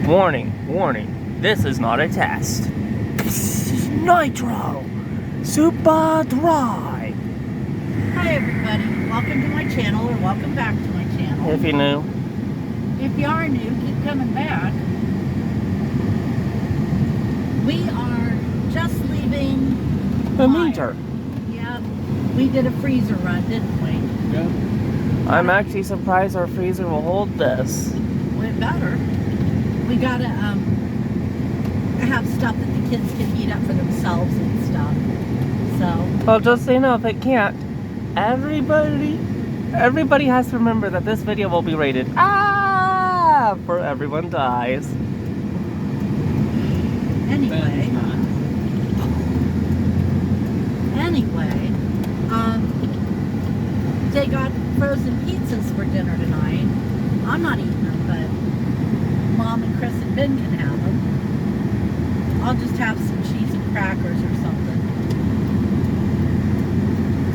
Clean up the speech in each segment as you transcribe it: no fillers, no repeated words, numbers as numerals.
Warning, warning, this is not a test. Nitro! Super dry! Hi everybody, welcome to my channel, or welcome back to my channel. If you're new. If you are new, keep coming back. We are just leaving A meter. Yeah, we did a freezer run, didn't we? Yeah. I'm actually surprised our freezer will hold this. Well, it better. We gotta have stuff that the kids can heat up for themselves and stuff. So. Well, just so you know, if it can't, everybody has to remember that this video will be rated for everyone dies. Anyway, they got frozen pizzas for dinner tonight. I'm not eating them, but Mom and Chris and Ben can have them. I'll just have some cheese and crackers or something.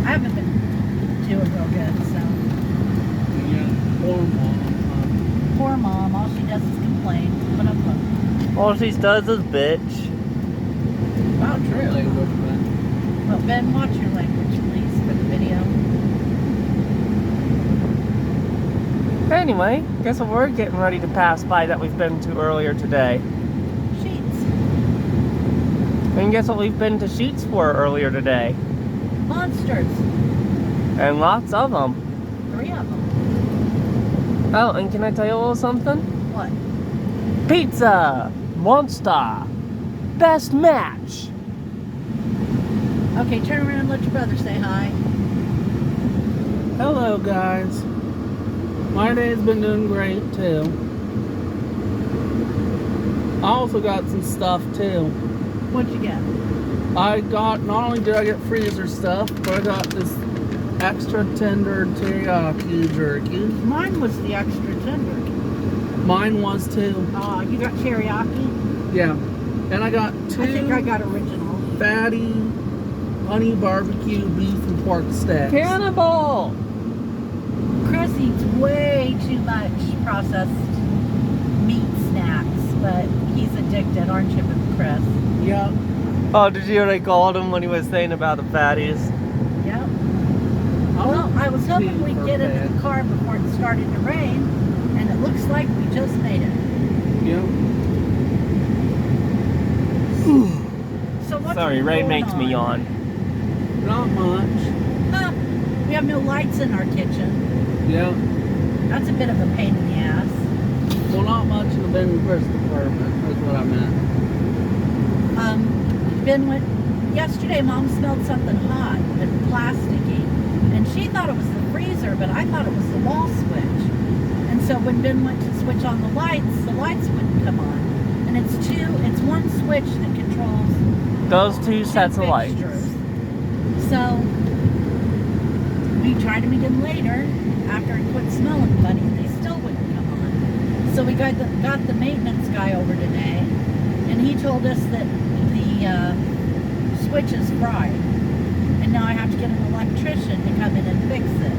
I haven't been doing real good, so. Yeah, poor mom. Poor Mom, all she does is complain. But I'm fine. All she does is bitch. About really with Ben. Well, Ben, watch your language, please, for the video. Anyway, guess what we're getting ready to pass by that we've been to earlier today. Sheets. And guess what we've been to Sheets for earlier today. Monsters. And lots of them. 3 of them. Oh, and can I tell you a little something? What? Pizza! Monster! Best match! Okay, turn around and let your brother say hi. Hello, guys. My day's been doing great, too. I also got some stuff, too. What'd you get? Not only did I get freezer stuff, but I got this extra tender teriyaki jerky. Mine was the extra tender. Mine was, too. You got teriyaki? Yeah. And I got 2 I think I got original. fatty honey barbecue beef and pork sticks. Cannibal! Chris eats way too much processed meat snacks, but he's addicted, aren't you, Chris? Yeah. Oh, did you hear what I called him when he was saying about the fatties? Yep. Well, I was hoping we'd get into the car before it started to rain, and it looks like we just made it. Yeah. So what's Sorry, rain going makes me yawn. Not much. Huh. We have no lights in our kitchen. Yeah. That's a bit of a pain in the ass. Well, not much in the Ben and Chris department, that's what I meant. Ben went, yesterday Mom smelled something hot and plasticky, and she thought it was the freezer, but I thought it was the wall switch. And so when Ben went to switch on the lights wouldn't come on. And it's one switch that controls Those two sets of lights. fixtures. So we tried them again later after it quit smelling funny, and they still wouldn't come on. So we got the maintenance guy over today, and he told us that the switch is fried, and now I have to get an electrician to come in and fix it.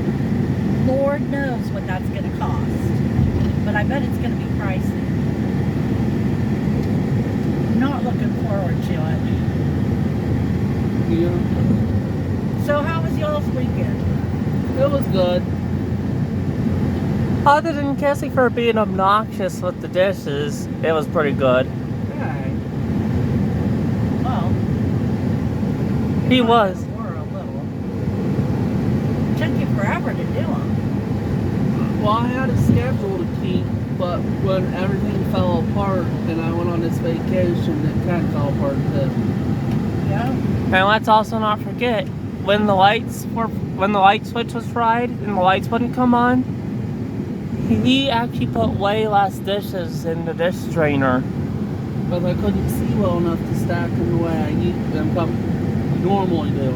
Lord knows what that's going to cost, but I bet it's going to be pricey. Not looking forward to it. Yeah. So how was y'all's weekend? It was good. Other than Cassie for being obnoxious with the dishes, it was pretty good. Hey. Well, He was. Were a little. Took you forever to do them. Well, I had a schedule to keep, but when everything fell apart and I went on this vacation, it kind of fell apart too. Yeah. And let's also not forget, when the light switch was fried and the lights wouldn't come on, he actually put way less dishes in the dish drainer. But I couldn't see well enough to stack them the way I normally do.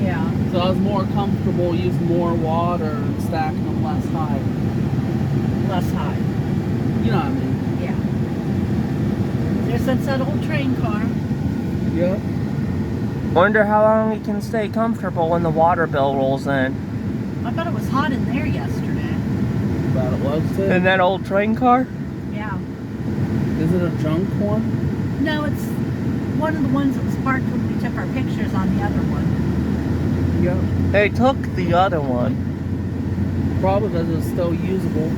Yeah. So I was more comfortable using more water and stacking them less high. Less high. You know what I mean? Yeah. There's that old train car. Yep. Wonder how long we can stay comfortable when the water bill rolls in. I bet it was hot in there yesterday. But it was too. In that old train car? Yeah. It it a junk one? No, it's one of the ones that was parked when we took our pictures on the other one. Yep. They took the other one. Probably because it's still usable.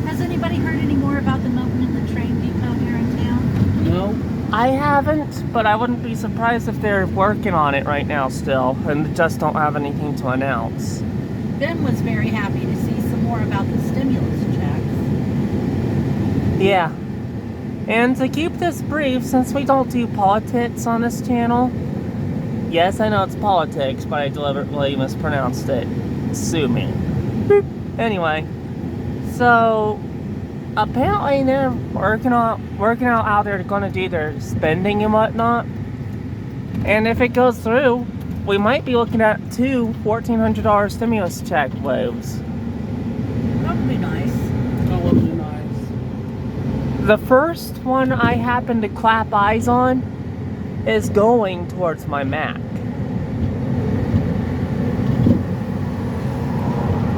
Has anybody heard any more about them opening the train depot here in town? No? I haven't, but I wouldn't be surprised if they're working on it right now still and just don't have anything to announce. Ben was very happy to see some more about the stimulus checks. Yeah. And to keep this brief, since we don't do politics on this channel, yes, I know it's politics, but I deliberately mispronounced it. Sue me. Boop. Anyway, so apparently they're working out how they're gonna do their spending and whatnot. And if it goes through, we might be looking at two $1,400 stimulus check waves. That would be nice. That would be nice. The first one I happen to clap eyes on is going towards my Mac.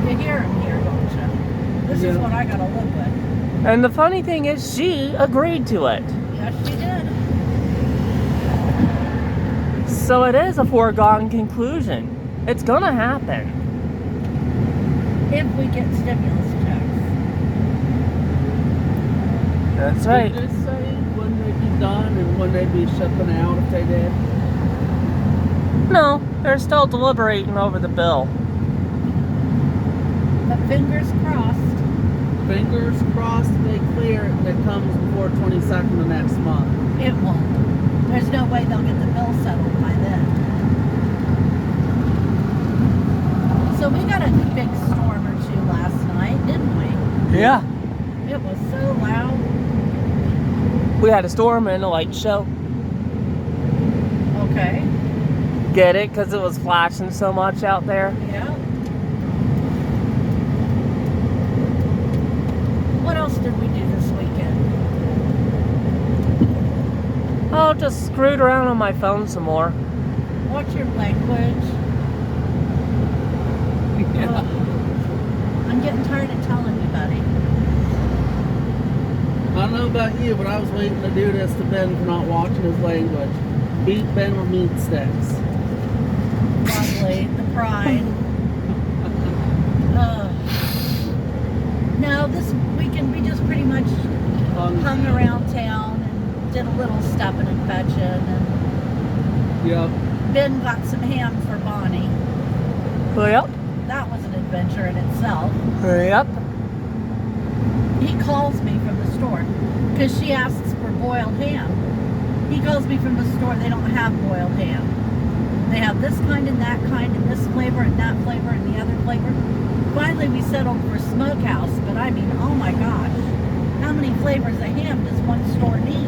You hear him here, don't you? This is what I gotta live with. And the funny thing is, she agreed to it. Yes, she did. So it is a foregone conclusion. It's gonna happen. If we get stimulus checks. That's right. Did they say when they'd be done and when they'd be shipping out if they did? No, they're still deliberating over the bill. But fingers crossed. Fingers crossed they clear it and it comes before 22nd of next month. It won't. There's no way they'll get the bill settled by then. So we got a big storm or two last night, didn't we? Yeah. It was so loud. We had a storm and a light show. Okay. Get it? Because it was flashing so much out there. Yeah. What else did we do this weekend? Oh, just screwed around on my phone some more. What's your language? Yeah. I'm getting tired of telling you, buddy. I don't know about you, but I was waiting to do this to Ben for not watching his language. Beat Ben with meat sticks. Lovely. The pride. No, this weekend we just pretty much hung around town and did a little stepping and fetching. And Yep. Ben got some ham for Bonnie. Yep. That was an adventure in itself. Yep. He calls me from the store because she asks for boiled ham. He calls me from the store. They don't have boiled ham. They have this kind and this flavor and that flavor and the other flavor. Finally, we settled for Smokehouse, but I mean, oh my gosh, how many flavors of ham does one store need?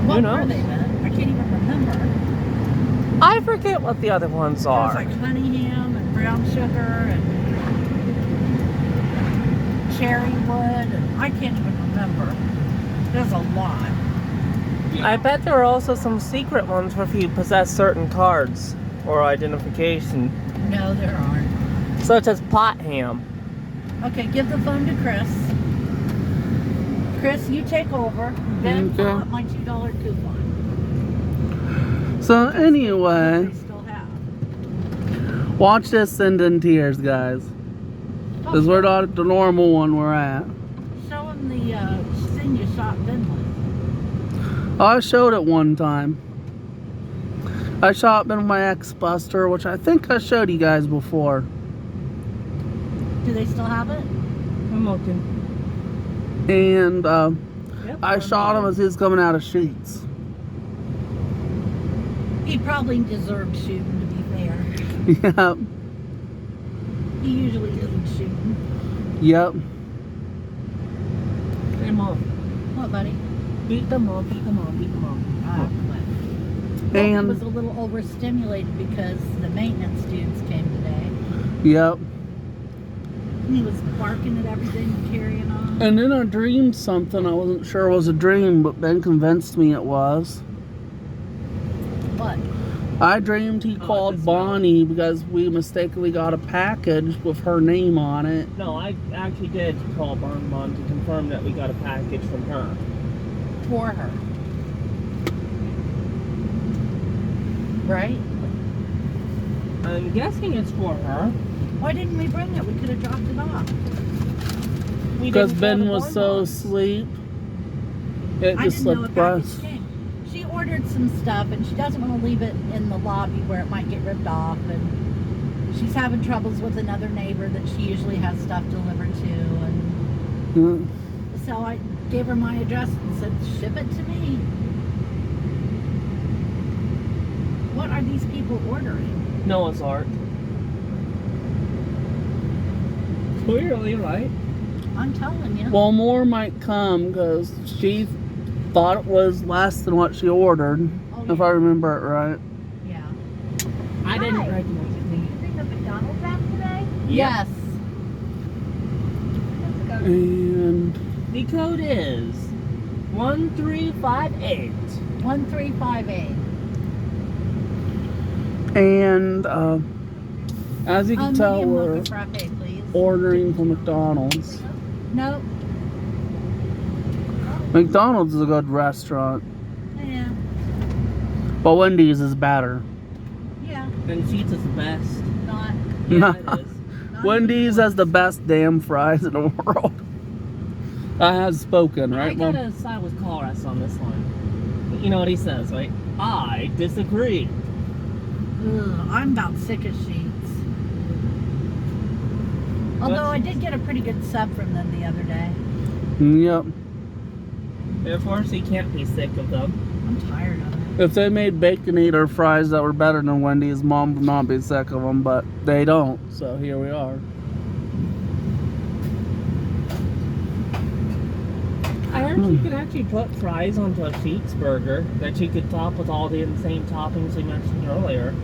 What were they, Ben? I can't even remember. I forget what the other ones There was are. like honey ham and brown sugar and cherry wood, and I can't even remember. There's a lot. I bet there are also some secret ones for if you possess certain cards or identification, No, there aren't. such as pot ham. Okay, give the phone to Chris. Chris, you take over. Ben, Okay. pull out my $2 coupon. So anyway, They still have. watch this send in tears, guys. Because we're not at the normal one we're at. Show him the thing you shot Ben with. I showed it one time. I shot Ben with my X-Buster, which I think I showed you guys before. Do they still have it? I'm looking. And Yep, I shot him as he was coming out of sheets. He probably deserved shooting, to be fair. Yep. He usually isn't shooting. Yep. Hey, Mom. What, buddy? Beat them up, beat them up, beat them up. Ah, what? Well, he And was a little overstimulated because the maintenance dudes came today. yep. He was barking at everything and carrying on. And then I dreamed something I wasn't sure was a dream, but Ben convinced me it was. What? I dreamed he called this Bonnie because we mistakenly got a package with her name on it. No, I actually did call Bonbon to confirm that we got a package from her. For her. Right? I'm guessing it's for her. Why didn't we bring it? We could have dropped it off. We Because didn't Ben call the was so Bonbons. asleep. It I just didn't know a slipped package by. came. She ordered some stuff and she doesn't want to leave it in the lobby where it might get ripped off, and she's having troubles with another neighbor that she usually has stuff delivered to, and Mm. so I gave her my address and said, ship it to me. What are these people ordering? Noah's Ark. Clearly, right? I'm telling you. Well, more might come because she thought it was less than what she ordered, Oh, if yeah. I remember it right. Yeah. I didn't Hi. recognize it. You bring the McDonald's back today? Yes. Let's go. And The code is 1358. 1358. And as you can tell, Medium we're mocha frappe, please. ordering from McDonald's. No. McDonald's is a good restaurant, Yeah. but Wendy's is better. Yeah. And Sheets is the best. Not. Yeah, it is. not Wendy's has the best damn fries in the world. I have spoken, I right, Mom? gotta side with Colress on this one. You know what he says, right? I disagree. Ugh, I'm about sick of Sheets. Although I did get a pretty good sub from them the other day. Yep. Therefore, she can't be sick of them. I'm tired of it. If they made Baconator fries that were better than Wendy's, Mom would not be sick of them, but they don't. So here we are. I heard you could actually put fries onto a Sheets burger that you could top with all the same toppings we mentioned earlier.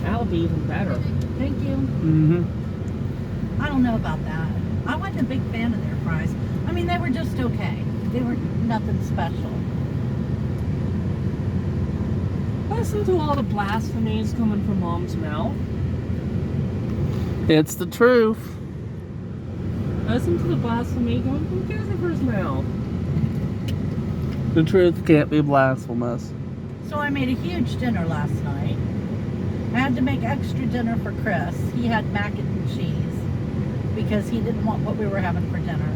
That would be even better. Thank you. Mm-hmm. I don't know about that. I wasn't a big fan of their fries. I mean, they were just okay. They were nothing special. Listen to all the blasphemies coming from Mom's mouth. It's the truth. Listen to the blasphemy coming from Christopher's mouth. The truth can't be blasphemous. So I made a huge dinner last night. I had to make extra dinner for Chris. He had mac and cheese because he didn't want what we were having for dinner.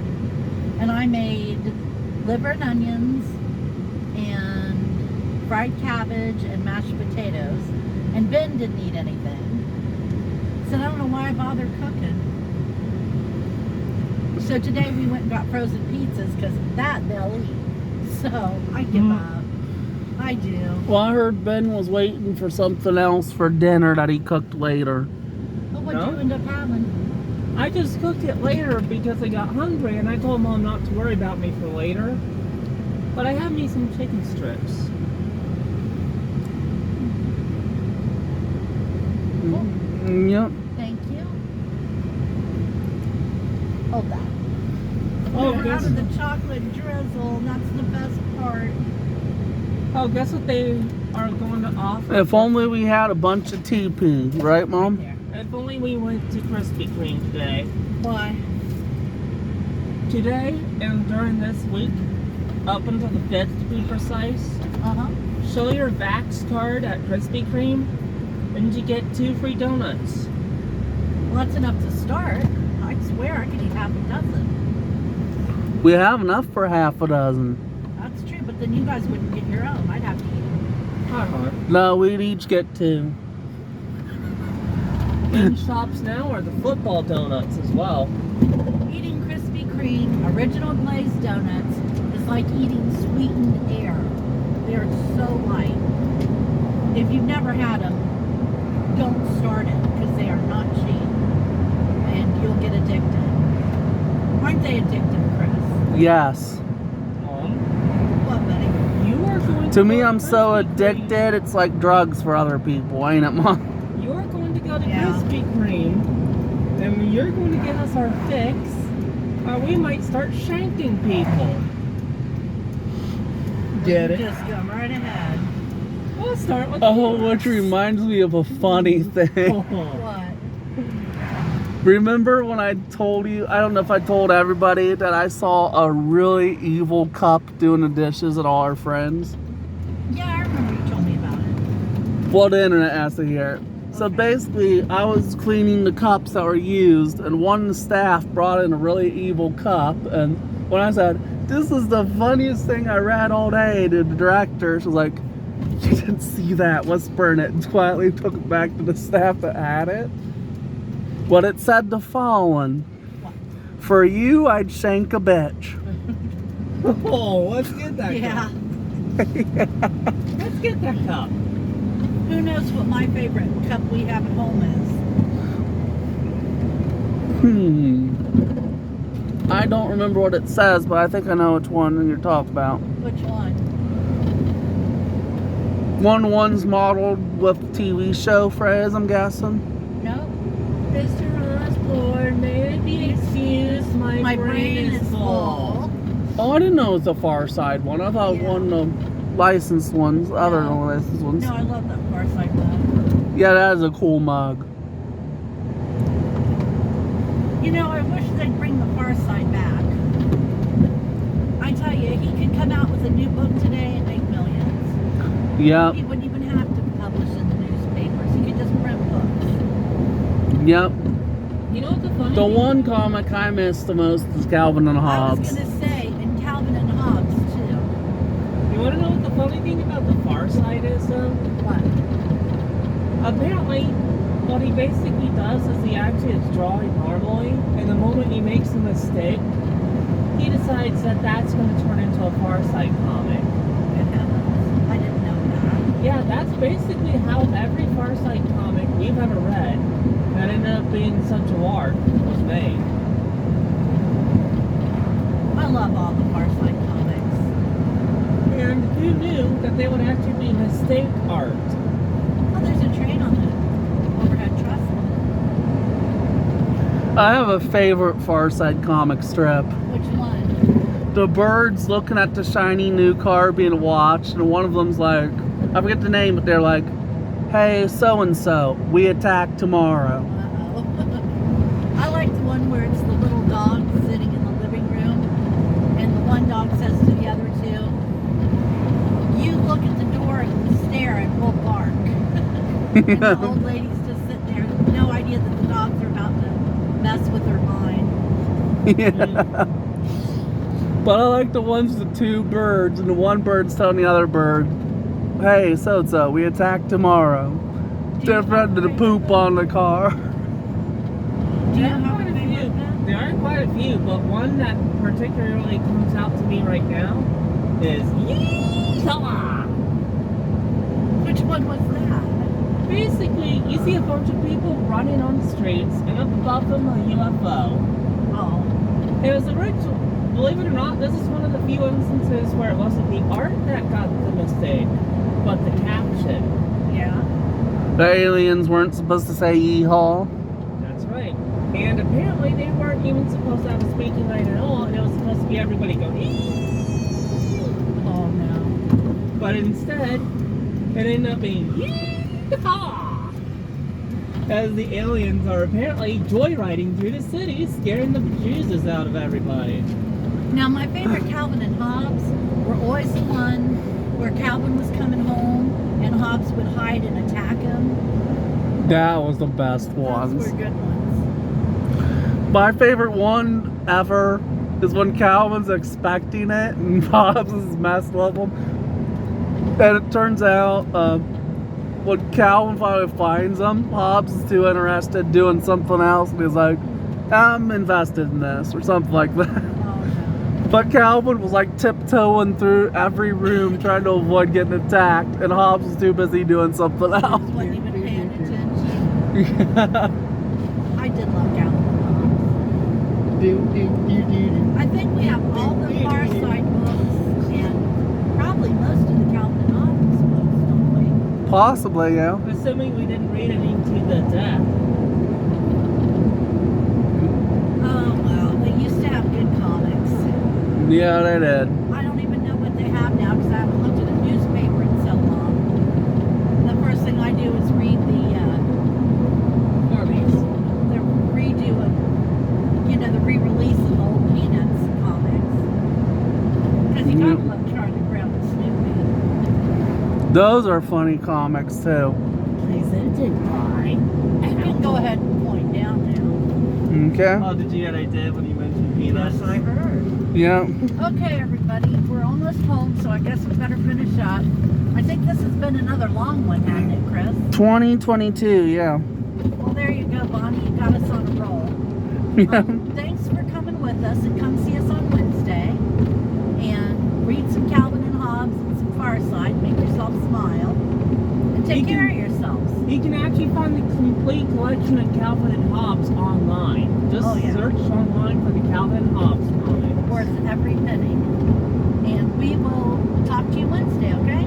And I made liver and onions and fried cabbage and mashed potatoes. And Ben didn't eat anything. Said, I don't know why I bothered cooking. So today we went and got frozen pizzas because that they'll eat. So I give up. I do. Well, I heard Ben was waiting for something else for dinner that he cooked later. But what'd No? you end up having? I just cooked it later because I got hungry and I told Mom not to worry about me for later. But I have me some chicken strips. Yep. Thank you. Hold that. Oh, They're out guess, of the chocolate drizzle. That's the best part. oh, guess what they are going to offer? If only we had a bunch of TP, right, Mom? Right there. If only we went to Krispy Kreme today. Why? Today and during this week, up until the 5th to be precise, Uh-huh. show your Vax card at Krispy Kreme and you get 2 free donuts. Well, that's enough to start. I swear I could eat half a dozen. We have enough for half a dozen. That's true, but then you guys wouldn't get your own. I'd have to eat them. Uh-huh. No, we'd each get 2. In shops now are the football donuts as well. Eating Krispy Kreme original glazed donuts is like eating sweetened air. They are so light. If you've never had them, don't start it because they are not cheap and you'll get addicted. Aren't they addictive, Chris? Yes. Mom, What, buddy? you are going To me, go I'm so Krispy Kreme. addicted, it's like drugs for other people, ain't it, Mom? You are going to go to Yeah. Krispy Kreme, and you're going to get us our fix, or we might start shanking people. Get it? Just go right ahead. We'll start with Oh, the which reminds me of a funny thing. What? Remember when I told you, I don't know if I told everybody, that I saw a really evil cup doing the dishes at all our friends? Yeah, I remember you told me about it. Well, the internet has to hear it. So basically, I was cleaning the cups that were used, and one of the staff brought in a really evil cup. And when I said, "This is the funniest thing I read all day," to the director, she was like, "You didn't see that. Let's burn it." And quietly took it back to the staff that had it. But it said the following: "For you, I'd shank a bitch." Oh, let's get that Yeah. cup. Let's get that cup. Who knows what my favorite cup we have at home is? I don't remember what it says, but I think I know which one you're talking about. Which one? One's modeled with TV show phrase, I'm guessing. No. Mr. Osborne, may I be excused? My brain is full. Oh, I didn't know it was a Far Side one. I thought it was one of the licensed ones, other than the licensed ones. No, I love that Far Side mug. Yeah, that is a cool mug. You know, I wish they'd bring the Far Side back. I tell you, he could come out with a new book today and make millions. Yep, He wouldn't even have to publish in the newspapers. He could just print books. yep. You know what the funny The thing one comic I miss the most is Calvin and I was Hobbes. going to say, and Calvin and Hobbes, too. You want to know what the funny thing about the Far Side is, though? What? Apparently, what he basically does is he actually is drawing normally, and the moment he makes a mistake, he decides that that's going to turn into a Far Side comic. Good heavens. I didn't know that. Yeah, that's basically how every Far Side comic we've ever read that ended up being such a art was made. I love all the Far Side comics. And who knew that they would actually be mistake art? Oh, there's a train on the overhead trestle. I have a favorite Far Side comic strip. Which one? The birds looking at the shiny new car being watched, and one of them's like, I forget the name, but they're like, "Hey, so-and-so, we attack tomorrow." Uh-oh. I like the one where it's the little dog sitting in the living room, and the one dog says to the other two, "You look at the door and stare and we'll bark." And the old lady's just sitting there, no idea that the dogs are about to mess with her mind. Yeah. But I like the ones with the two birds, and the one bird's telling the other bird, "Hey, so-and-so, we attack tomorrow." They're threatening to poop on the car. Do you There are have quite a a few. favorite then? There are quite a few, but one that particularly comes out to me right now is Yeehaw! Which one was that? Basically, you see a bunch of people running on the streets, and up above them a UFO. Oh, It was original. Believe it or not, this is one of the few instances where it wasn't the art that got the mistake, but the caption. yeah. The aliens weren't supposed to say yeehaw. That's right. And apparently they weren't even supposed to have a speaking line at all. It was supposed to be everybody going, "Ee!" Oh no. But instead, it ended up being Yeehaw! As the aliens are apparently joyriding through the city, scaring the bejesus out of everybody. Now my favorite Calvin and Hobbes were always the one where Calvin was coming home and Hobbes would hide and attack him. That was the best Those ones. were good ones. My favorite one ever is when Calvin's expecting it and Hobbes is messing with him. And it turns out, when Calvin finally finds him, Hobbes is too interested doing something else, and he's like, "I'm invested in this," or something like that. Oh no. But Calvin was like tiptoeing through every room trying to avoid getting attacked, and Hobbes was too busy doing something else. Hobbes wasn't even paying attention. I did love Calvin and Hobbes. I think we have all the Far Side books and probably most of the Calvin and Hobbes books, don't we? Possibly, yeah. Assuming we didn't read any to the death. Oh well, they used to have good comics. Yeah, they did. I don't even know what they have now because I haven't looked at a newspaper in so long. love Charlie Brown and Snoopy. Those are funny comics too. Presented by. You can go ahead and point down now. Okay. Oh, did you hear what I did when you mentioned peanuts? Yes, I heard. Yeah. Okay, everybody, we're almost home, so I guess we better finish up. I think this has been another long one, hasn't it, Chris? 2022. Yeah. Well, there you go, Bonnie. You got us on a roll. Yeah. Thanks for coming with us, and come see us on Wednesday. And read some Calvin and Hobbes and some Fireside. Make yourself smile. And take care of yourselves. You can actually find the complete collection of Calvin and Hobbes online. Just Oh, yeah. search online for the Calvin and Hobbes comics. Worth every penny. And we will talk to you Wednesday, okay?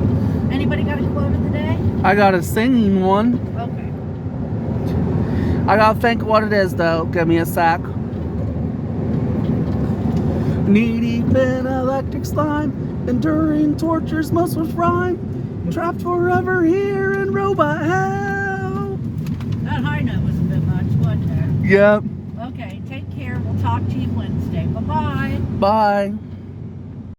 Anybody got a quote of the day? I got a singing one. Okay. I gotta think what it is though. Give me a sec. Knee deep in electric slime, enduring tortures most with rhyme, trapped forever here in robot hell. That high note was a bit much, wasn't it? Yep. Okay, take care. We'll talk to you Wednesday. Bye-bye. Bye.